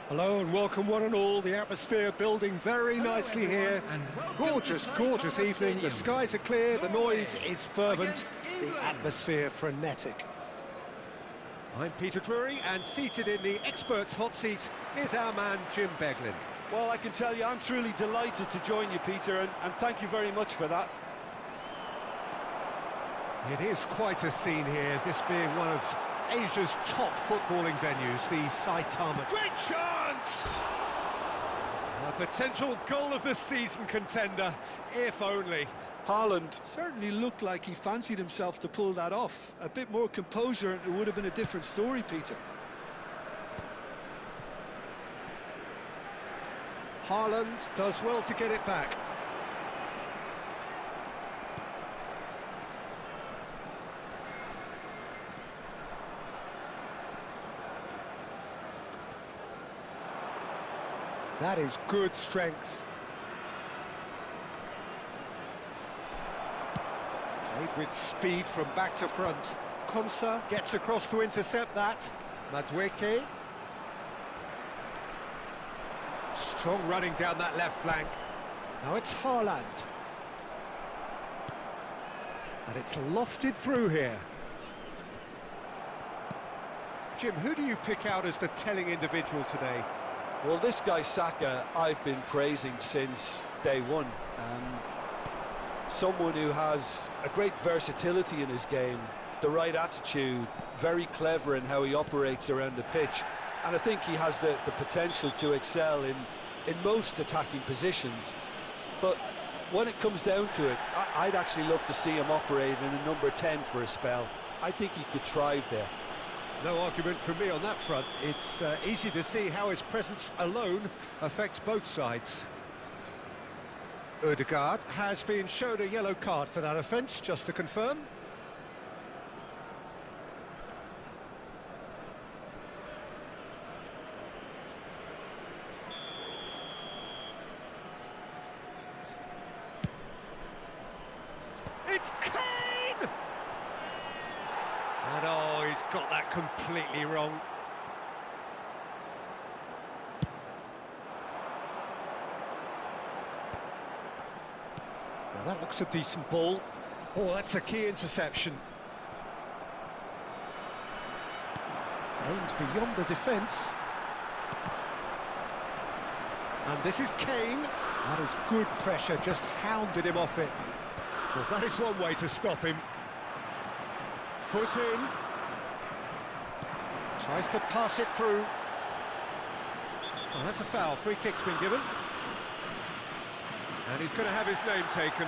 Hello and welcome one and all. The atmosphere building very nicely here. Gorgeous, gorgeous evening. The skies are clear, the noise is fervent, the atmosphere frenetic. I'm Peter Drury, and seated in the experts' hot seat is our man Jim Beglin. Well, I can tell you I'm truly delighted to join you, Peter, and thank you very much for that. It is quite a scene here, this being one of Asia's top footballing venues, the Saitama. Great chance! A potential goal of the season contender, if only. Haaland certainly looked like he fancied himself to pull that off. A bit more composure and it would have been a different story, Peter. Haaland does well to get it back. That is good strength. Played with speed from back to front. Konsa gets across to intercept that. Madueke. Strong running down that left flank. Now it's Haaland. And it's lofted through here. Jim, who do you pick out as the telling individual today? Well, this guy Saka, I've been praising since day one. Someone who has a great versatility in his game, the right attitude, very clever in how he operates around the pitch. And I think he has the potential to excel in most attacking positions. But when it comes down to it, I'd actually love to see him operate in a number 10 for a spell. I think he could thrive there. No argument from me on that front. It's easy to see how his presence alone affects both sides. Ødegaard has been shown a yellow card for that offence, just to confirm. It's Kane! And oh, he's got that completely wrong. Well, that looks a decent ball. Oh, that's a key interception. Aims beyond the defence. And this is Kane. That is good pressure, just hounded him off it. Well, that is one way to stop him. Foot in. Tries to pass it through. Oh, that's a foul. Free kick's been given. And he's going to have his name taken.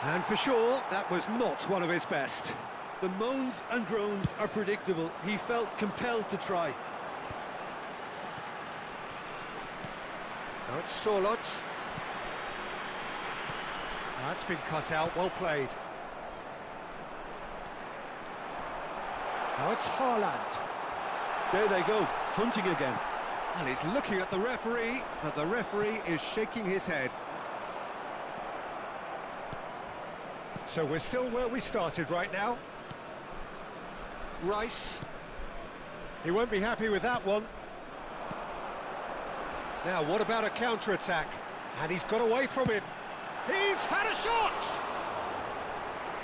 And for sure, that was not one of his best. The moans and groans are predictable. He felt compelled to try. Now it's Solot. That's been cut out, well played. Now it's Haaland. There they go, hunting again. And he's looking at the referee, but the referee is shaking his head. So we're still where we started right now. Rice. He won't be happy with that one. Now, what about a counter-attack? And he's got away from him. He's had a shot!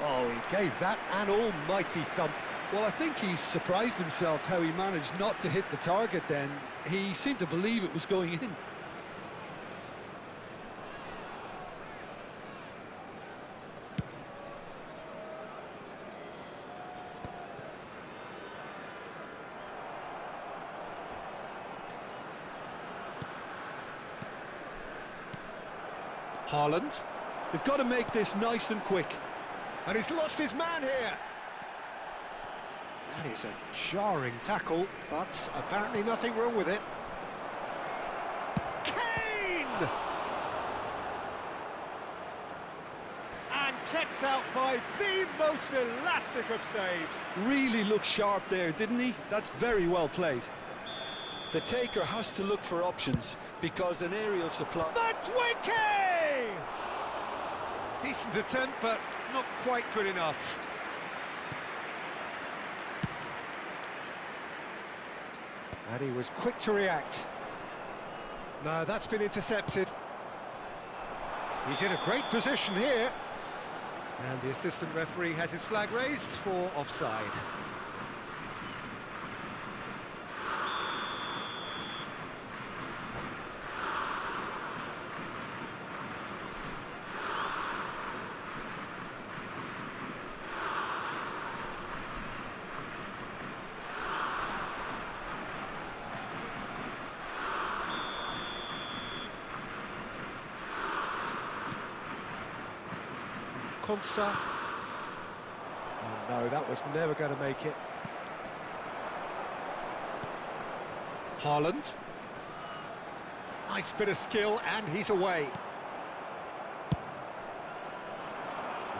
Oh, he gave that an almighty thump. Well, I think he's surprised himself how he managed not to hit the target then. He seemed to believe it was going in. Haaland. They've got to make this nice and quick. And he's lost his man here. That is a jarring tackle, but apparently nothing wrong with it. Kane! kept out by the most elastic of saves. Really looked sharp there, didn't he? That's very well played. The taker has to look for options because an aerial supply... The Twinkie! Decent attempt, but not quite good enough. And he was quick to react. No, that's been intercepted. He's in a great position here. And the assistant referee has his flag raised for offside. Konsa. Oh no, that was never going to make it. Haaland. Nice bit of skill, and he's away.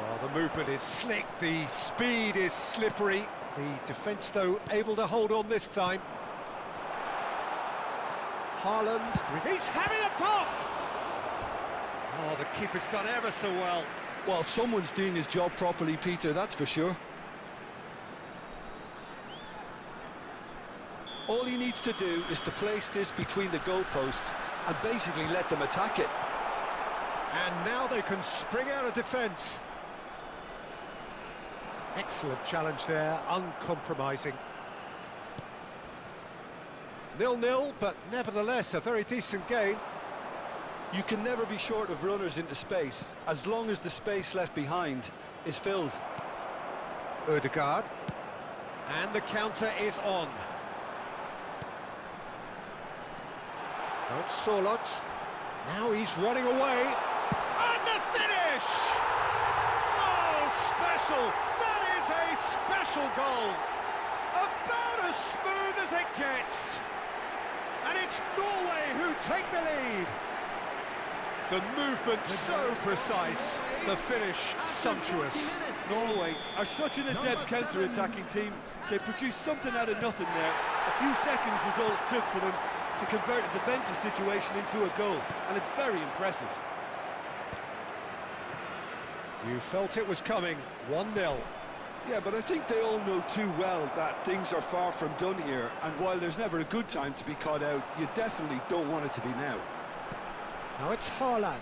Well, the movement is slick, the speed is slippery. The defence, though, able to hold on this time. Haaland, he's having a pop! Oh, the keeper's done ever so well. Well, someone's doing his job properly, Peter, that's for sure. All he needs to do is to place this between the goalposts and basically let them attack it. And now they can spring out of defence. Excellent challenge there, uncompromising. 0-0, but nevertheless a very decent game. You can never be short of runners into space, as long as the space left behind is filled. Ødegaard. And the counter is on. Oh, it's Sorloth. Now he's running away. And the finish! Oh, special! That is a special goal! About as smooth as it gets. And it's Norway who take the lead. The movement so precise, the finish sumptuous. Norway are such an adept counter-attacking team. They produced something out of nothing there. A few seconds was all it took for them to convert a defensive situation into a goal, and it's very impressive. You felt it was coming, 1-0. Yeah, but I think they all know too well that things are far from done here, and while there's never a good time to be caught out, you definitely don't want it to be now. Now it's Haaland.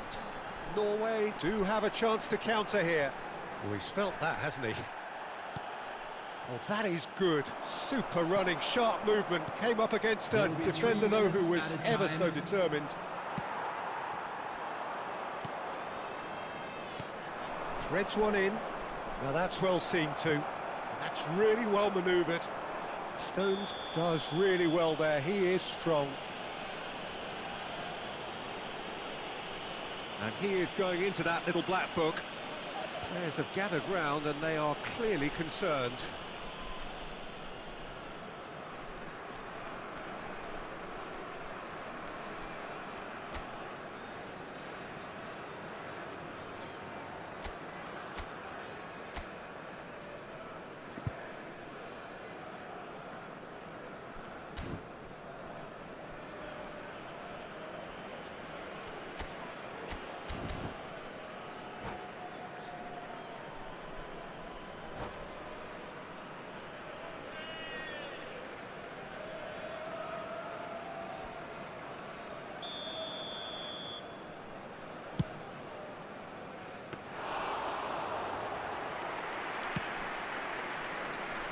Norway do have a chance to counter here. Oh, he's felt that, hasn't he? Oh, that is good. Super running, sharp movement. Came up against a defender, though, who was ever so determined. Threads one in. Now that's well seen too. And that's really well manoeuvred. Stones does really well there. He is strong. And he is going into that little black book. Players have gathered round and they are clearly concerned.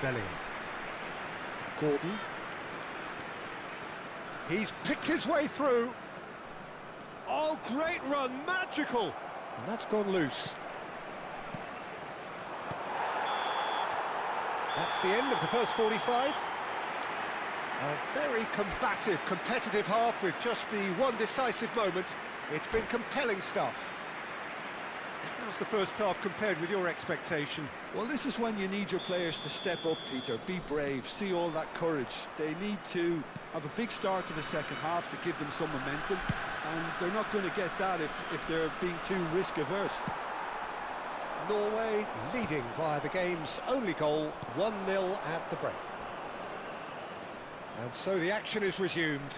Bellingham. Gordon. He's picked his way through. Oh, great run, magical! And that's gone loose. That's the end of the first 45. A very combative, competitive half with just the one decisive moment. It's been compelling stuff. How's the first half compared with your expectation? Well, this is when you need your players to step up, Peter. Be brave, see all that courage. They need to have a big start to the second half to give them some momentum, and they're not going to get that if they're being too risk-averse. Norway leading via the game's only goal, 1-0 at the break. And so the action is resumed.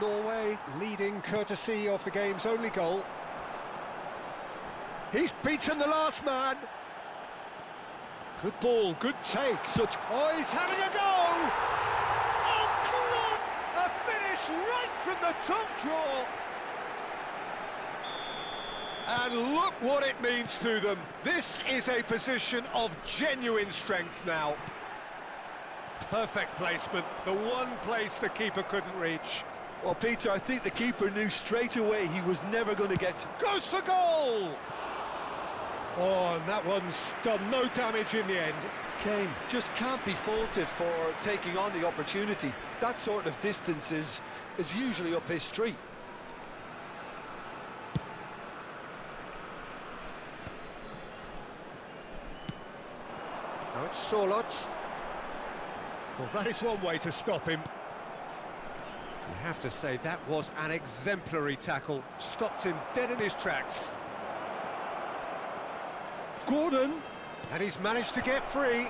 Norway leading courtesy of the game's only goal. He's beaten the last man. Good ball, good take. Oh, he's having a go! Oh, club! A finish right from the top draw. And look what it means to them. This is a position of genuine strength now. Perfect placement, the one place the keeper couldn't reach. Well, Peter, I think the keeper knew straight away he was never going to get to... Goes for goal! Oh, and that one's done no damage in the end. Kane just can't be faulted for taking on the opportunity. That sort of distance is usually up his street. Now it's Solot. Well, that is one way to stop him. You have to say that was an exemplary tackle. Stopped him dead in his tracks. Gordon, and he's managed to get free.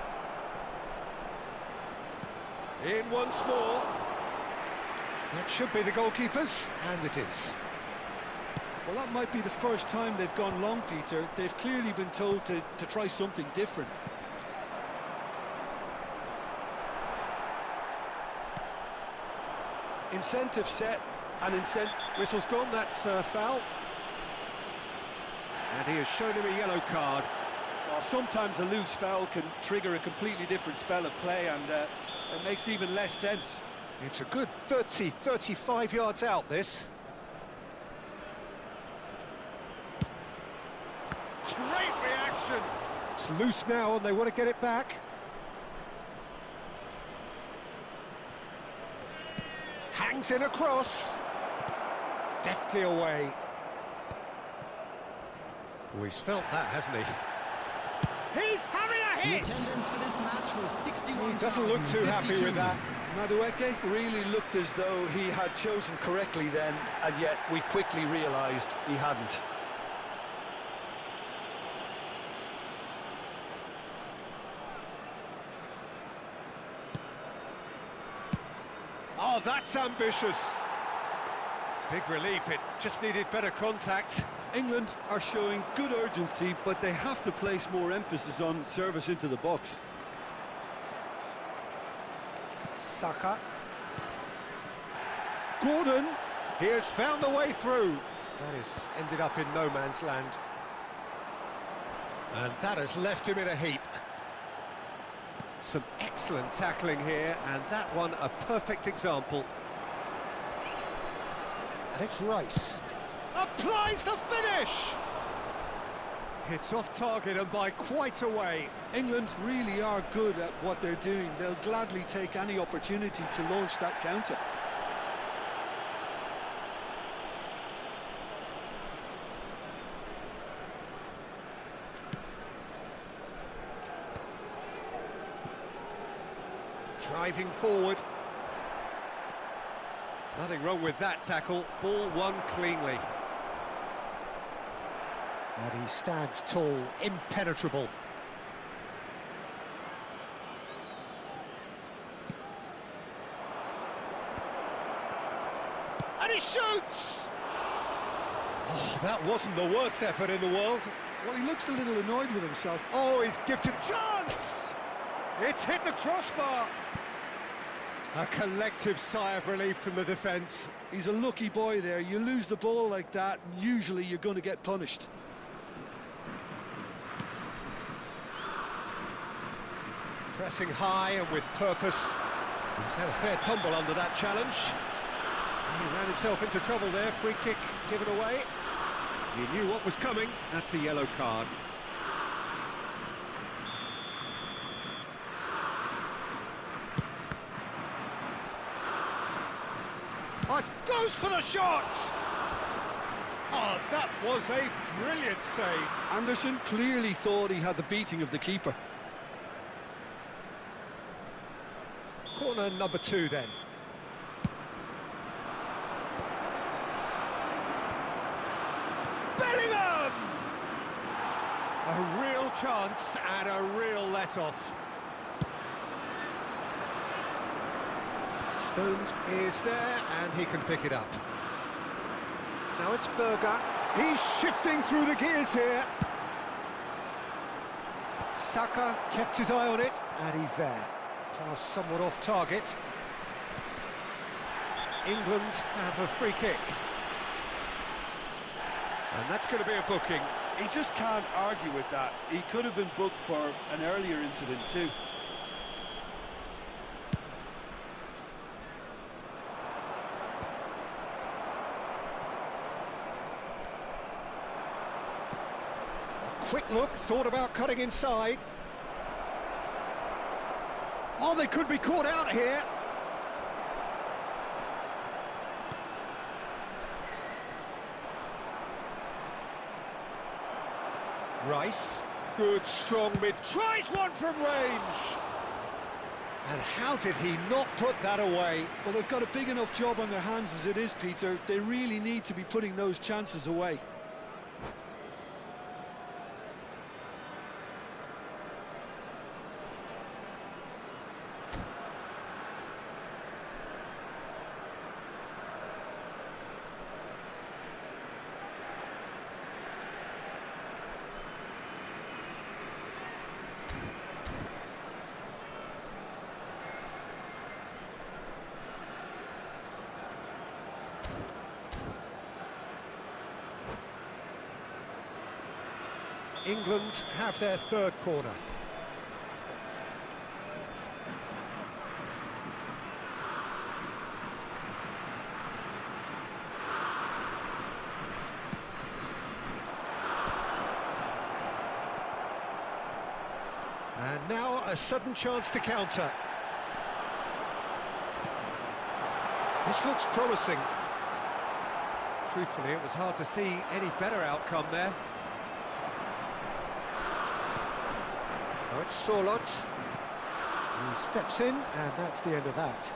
In once more. That should be the goalkeepers, and it is. Well, that might be the first time they've gone long, Peter. They've clearly been told to try something different. Incentive set, and Whistle's gone, that's foul. And he has shown him a yellow card. Well, sometimes a loose foul can trigger a completely different spell of play, and it makes even less sense. It's a good 30, 35 yards out, this. Great reaction! It's loose now, and they want to get it back. Hangs in a cross. Deftly away. Oh, he's felt that, hasn't he? He's having a hit! The attendance for this match was 61. He doesn't look too happy with that. Madueke really looked as though he had chosen correctly then, and yet we quickly realised he hadn't. Oh, that's ambitious. Big relief, it just needed better contact. England are showing good urgency, but they have to place more emphasis on service into the box. Saka. Gordon. He has found the way through. That has ended up in no man's land. And that has left him in a heap. Some excellent tackling here, and that one a perfect example. And it's Rice. Applies the finish! It's off target and by quite a way. England really are good at what they're doing. They'll gladly take any opportunity to launch that counter. Driving forward. Nothing wrong with that tackle. Ball won cleanly. And he stands tall, impenetrable. And he shoots! Oh, that wasn't the worst effort in the world. Well, he looks a little annoyed with himself. Oh, he's gifted chance! It's hit the crossbar. A collective sigh of relief from the defence. He's a lucky boy there. You lose the ball like that, and usually you're going to get punished. Pressing high and with purpose. He's had a fair tumble under that challenge. He ran himself into trouble there. Free kick given away. He knew what was coming. That's a yellow card. Oh, it goes for the shot! Oh, that was a brilliant save. Anderson clearly thought he had the beating of the keeper. Corner number 2 then. Bellingham! A real chance and a real let-off. Stones is there and he can pick it up. Now it's Berger. He's shifting through the gears here. Saka kept his eye on it and he's there. Pass somewhat off target. England have a free kick. And that's going to be a booking. He just can't argue with that. He could have been booked for an earlier incident too. Quick look, thought about cutting inside. Oh, they could be caught out here. Rice, good strong mid, tries one from range. And how did he not put that away? Well, they've got a big enough job on their hands as it is, Peter. They really need to be putting those chances away. England have their third corner. And now a sudden chance to counter. This looks promising. Truthfully, it was hard to see any better outcome there. Oh, it's Sorlot. He steps in, and that's the end of that.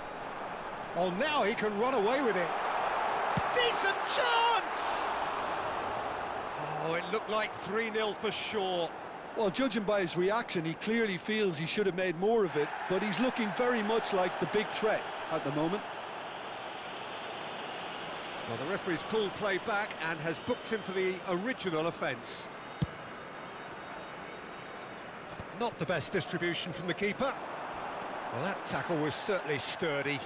Oh, now he can run away with it. Decent chance! Oh, it looked like 3-0 for sure. Well, judging by his reaction, he clearly feels he should have made more of it, but he's looking very much like the big threat at the moment. Well, the referee's pulled play back and has booked him for the original offence. Not the best distribution from the keeper. Well, that tackle was certainly sturdy.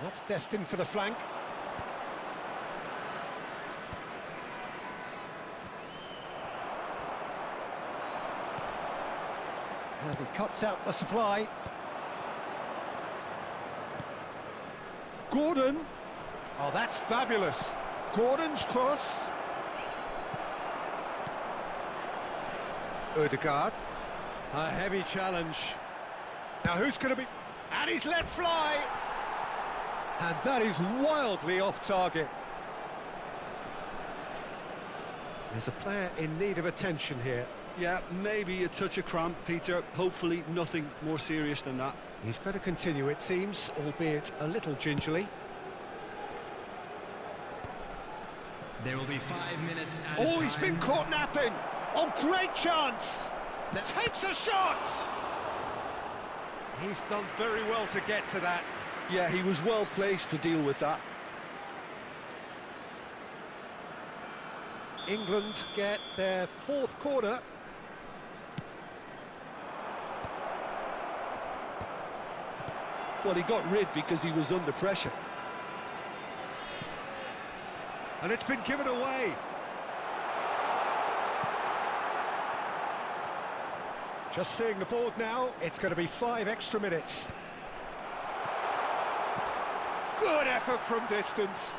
That's destined for the flank. And he cuts out the supply. Gordon. Oh, that's fabulous. Gordon's cross. Ødegaard. A heavy challenge. Now who's going to be... And he's let fly! And that is wildly off target. There's a player in need of attention here. Yeah, maybe a touch of cramp, Peter. Hopefully nothing more serious than that. He's going to continue, it seems, albeit a little gingerly. There will be 5 minutes at Oh, he's been caught napping! Oh, great chance! Takes a shot! He's done very well to get to that. Yeah, he was well placed to deal with that. England get their fourth corner. Well, he got rid because he was under pressure. And it's been given away. Just seeing the board now, it's going to be 5 extra minutes. Good effort from distance.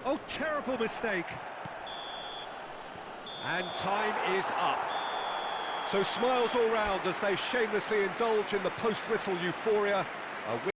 Oh, terrible mistake. And time is up. So smiles all round as they shamelessly indulge in the post-whistle euphoria.